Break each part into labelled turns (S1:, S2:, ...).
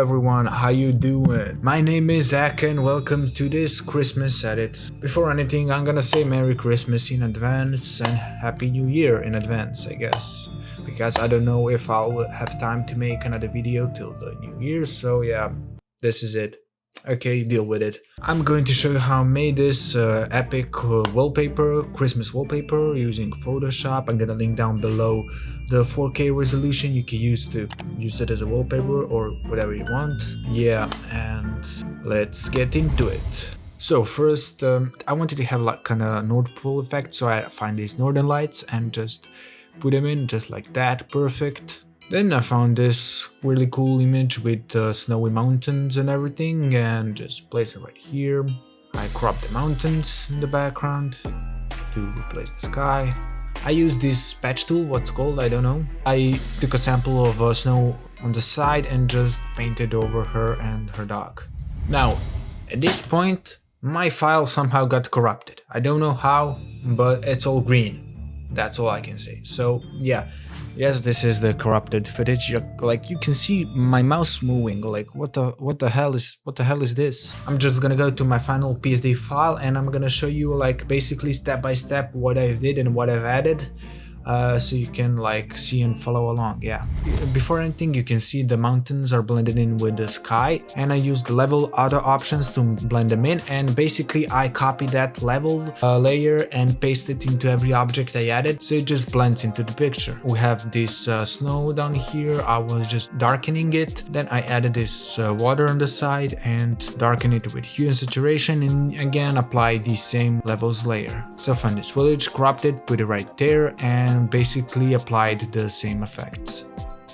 S1: everyone, how you doing? My name is Zach and welcome to this Christmas edit. Before anything, I'm gonna say Merry Christmas in advance and Happy New Year in advance, I guess. Because I don't know if I'll have time to make another video till the New Year, so yeah, this is it. Okay, deal with it. I'm going to show you how I made this epic wallpaper, Christmas wallpaper using Photoshop. I'm gonna link down below the 4K resolution you can use to use it as a wallpaper or whatever you want. Yeah, and let's get into it. So first, I wanted to have like kind of North Pole effect, so I find these northern lights and just put them in just like that, perfect. Then I found this really cool image with snowy mountains and everything and just place it right here. I cropped the mountains in the background to replace the sky. I used this patch tool, what's called, I don't know. I took a sample of snow on the side and just painted over her and her dog. Now, at this point, my file somehow got corrupted. I don't know how, but it's all green. That's all I can say. So yeah. Yes, this is the corrupted footage. Like you can see my mouse moving. Like what the hell is this? I'm just gonna go to my final PSD file and I'm gonna show you like basically step by step what I did and what I've added. So you can like see and follow along. Yeah, before anything you can see the mountains are blended in with the sky and I used level auto options to blend them in, and basically I copied that level layer and pasted it into every object I added, so it just blends into the picture. We have this snow down here. I was just darkening it, then I added this water on the side and darken it with hue and saturation, and again apply the same levels layer. So found this village, cropped it, put it right there, and basically applied the same effects.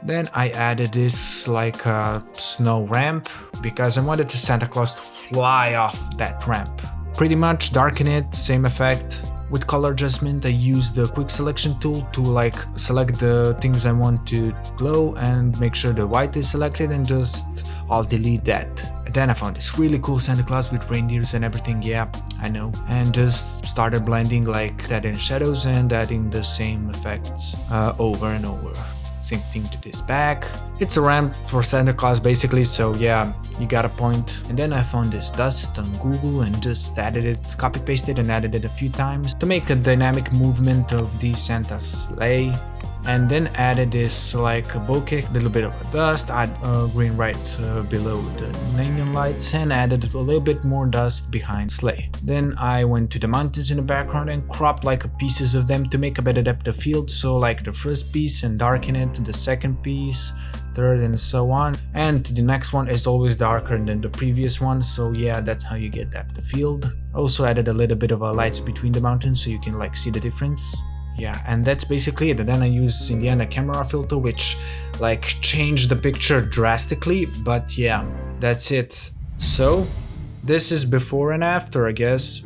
S1: Then I added this like a snow ramp because I wanted Santa Claus to fly off that ramp. Pretty much darken it, same effect. With color adjustment I used the quick selection tool to like select the things I want to glow and make sure the white is selected, and just I'll delete that. And then I found this really cool Santa Claus with reindeers and everything, yeah, I know. And just started blending like that in shadows and adding the same effects over and over. Same thing to this back. It's a ramp for Santa Claus basically, so yeah, you got a point. And then I found this dust on Google and just added it, copy pasted and added it a few times to make a dynamic movement of the Santa sleigh. And then added this like a bokeh, a little bit of a dust, add green right below the neon lights, and added a little bit more dust behind sleigh. Then I went to the mountains in the background and cropped like pieces of them to make a better depth of field, so like the first piece and darken it, the second piece, third, and so on. And the next one is always darker than the previous one, so yeah, that's how you get depth of field. Also added a little bit of lights between the mountains so you can like see the difference. Yeah, and that's basically it. And then I used in the end a camera filter which like changed the picture drastically, but yeah, that's it. So this is before and after, I guess.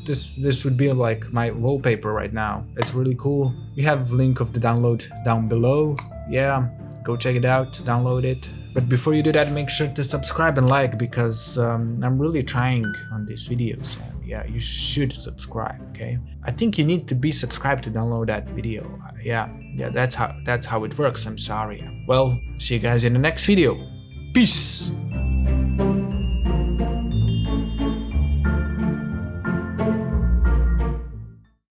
S1: This would be like my wallpaper right now. It's really cool. We have a link of the download down below. Yeah, go check it out, download it. But before you do that, make sure to subscribe and like, because I'm really trying on these videos. Yeah, you should subscribe, okay? I think you need to be subscribed to download that video. Yeah, that's how it works. I'm sorry. Well, see you guys in the next video. Peace!